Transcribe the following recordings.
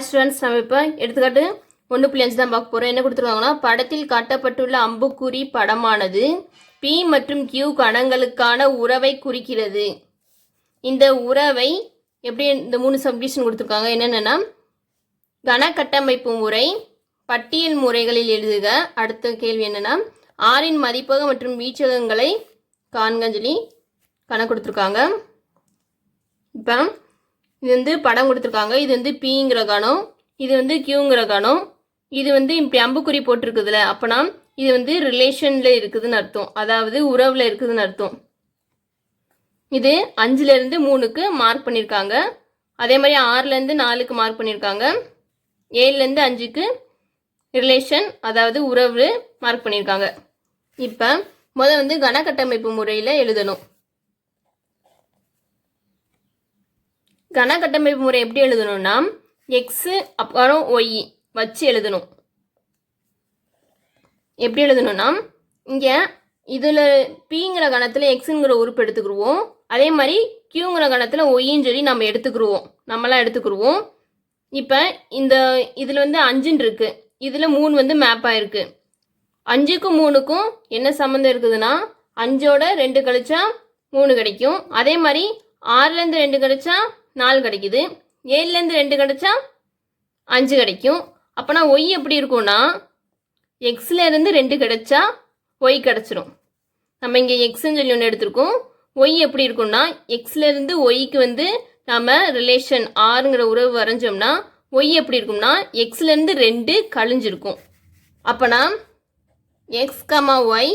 Students, நம்ம இப்போ எடுத்துக்காட்டு 1.5 தான் பார்க்க போகிறோம். என்ன கொடுத்துருக்காங்கன்னா, படத்தில் காட்டப்பட்டுள்ள அம்புக்குறி படமானது P மற்றும் Q கணங்களுக்கான உறவை குறிக்கிறது. இந்த உறவை எப்படி இந்த 3 சப்டிவிஷன் கொடுத்துருக்காங்க. என்னென்னா, கன கட்டமைப்பு முறை, பட்டியல் முறைகளில் எழுதுக. அடுத்த கேள்வி என்னென்னா, ஆரின் மதிப்பகம் மற்றும் வீச்சகங்களை காண்கன்னு சொல்லி கணக்கு கொடுத்துருக்காங்க. இப்போ இது படம் கொடுத்துருக்காங்க. இது Pங்கிற கணம், இது Qங்கிற கணம். இது இப்படி அம்புக்குறி போட்டிருக்குதுல, அப்போனா இது ரிலேஷனில் இருக்குதுன்னு அர்த்தம், அதாவது உறவில் இருக்குதுன்னு அர்த்தம். இது 5லேருந்து 3க்கு மார்க் பண்ணியிருக்காங்க. அதே மாதிரி 6லேருந்து 4க்கு மார்க் பண்ணியிருக்காங்க. 7லேருந்து 5க்கு ரிலேஷன், அதாவது உறவு மார்க் பண்ணியிருக்காங்க. இப்போ முதல் கனக்கட்டமைப்பு முறையில் எழுதணும். கனக்கட்டமைப்பு முறை எப்படி எழுதணும்னா, எக்ஸு அப்புறம் ஒய் வச்சு எழுதணும். எப்படி எழுதணும்னா, இங்கே இதில் பிங்கிற கணத்தில் எக்ஸுங்கிற உறுப்பு எடுத்துக்கிடுவோம். அதே மாதிரி கியூங்கிற கணத்தில் ஒய்ன்னு சொல்லி நம்ம நம்மளாம் எடுத்துக்கிடுவோம். இப்போ இதில் 5 இருக்குது, இதில் 3 மேப் ஆகிருக்கு. 5க்கும் 3க்கும் என்ன சம்மந்தம் இருக்குதுன்னா, 5ஓட 2 கழிச்சா 3 கிடைக்கும். அதே மாதிரி 6லேருந்து 2 கழிச்சா 4 கிடைக்குது. 7லேருந்து 2 கிடைச்சா 5 கிடைக்கும். அப்போனா ஒய் எப்படி இருக்கும்னா, எக்ஸ்லேருந்து 2 கிடைச்சா ஒய் கிடச்சிரும். நம்ம இங்கே எக்ஸ்ன்னு சொல்லி ஒன்று எடுத்திருக்கோம். ஒய் எப்படி இருக்கும்னா, எக்ஸ்லேருந்து ஒய்க்கு நம்ம ரிலேஷன் ஆறுங்கிற உறவு வரைஞ்சோம்னா ஒய் எப்படி இருக்கும்னா, எக்ஸ்லேருந்து 2 கழிஞ்சிருக்கும். அப்போனா x comma y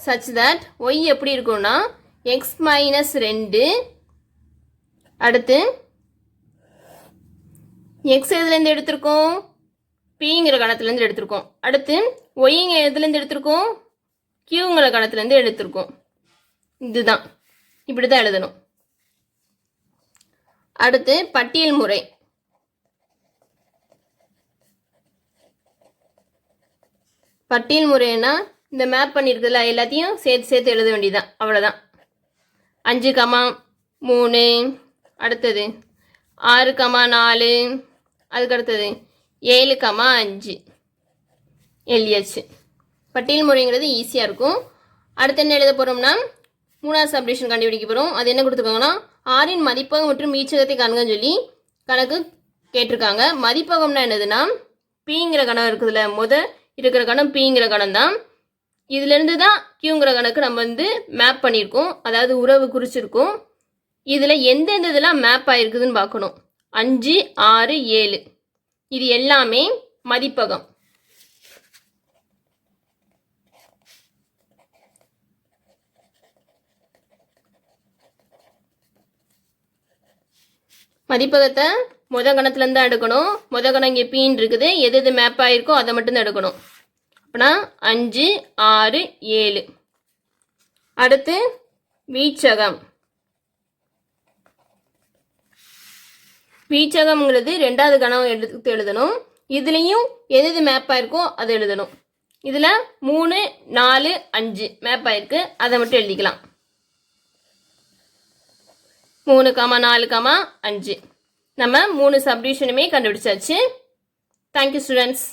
such that y எப்படி இருக்கும்னா, எக்ஸ் மைனஸ் 2. அடுத்து எக்ஸ் எதுலேருந்து எடுத்திருக்கோம், பிங்கிற கணத்துலேருந்து எடுத்திருக்கோம். அடுத்து ஒய்ங்க எதுலேருந்து எடுத்திருக்கோம், கியூங்கிற கணத்துலேருந்து எடுத்திருக்கோம். இதுதான், இப்படி தான் எழுதணும். அடுத்து பட்டியல் முறை. பட்டியல் முறைன்னா, இந்த மேப் பண்ணியிருக்குதுல எல்லாத்தையும் சேர்த்து எழுத வேண்டியதுதான், அவ்வளோதான். 5,3, அடுத்தது 6,4, அதுக்கு அடுத்தது 7,5 எழுதியாச்சு. பட்டியல் முறைங்கிறது ஈஸியாக இருக்கும். அடுத்து என்ன எழுத போகிறோம்னா, 3வது சப்டிவிஷன் கண்டுபிடிக்க போகிறோம். அது என்ன கொடுத்துருக்காங்கன்னா, ஆரின் மதிப்பகம் மற்றும் மீச்சகத்தை காண்கன்னு சொல்லி கணக்கு கேட்டிருக்காங்க. மதிப்பகம்னா என்னதுன்னா, பிங்கிற கணம் இருக்குதுல்ல, இருக்கிற கணம் பிங்கிற கணம் தான். இதுலேருந்து தான் கியூங்கிற கணக்கு நம்ம மேப் பண்ணியிருக்கோம், அதாவது உறவு குறிச்சிருக்கோம். இதில் எந்தெந்த இதெல்லாம் மேப் ஆகிருக்குதுன்னு பார்க்கணும். 5, 6, 7 இது எல்லாமே மதிப்பகம். மதிப்பகத்தை கணத்துலேருந்து தான் எடுக்கணும். கணம் இங்கே பீன் இருக்குது, எது மேப் ஆகிருக்கோ அதை மட்டும்தான் எடுக்கணும். அப்படின்னா 5, 6, 7. அடுத்து வீச்சகம். வீச்சகம்ங்கிறது 2வது கணம் எடுத்து எழுதணும். இதுலேயும் எது மேப் ஆகிருக்கோ அதை எழுதணும். இதில் 3, 4, 5 மேப் ஆகிருக்கு, அதை மட்டும் எழுதிக்கலாம். 3, 4, 5 நம்ம 3 சப்டிவிஷனுமே கண்டுபிடிச்சாச்சு. Thank you students.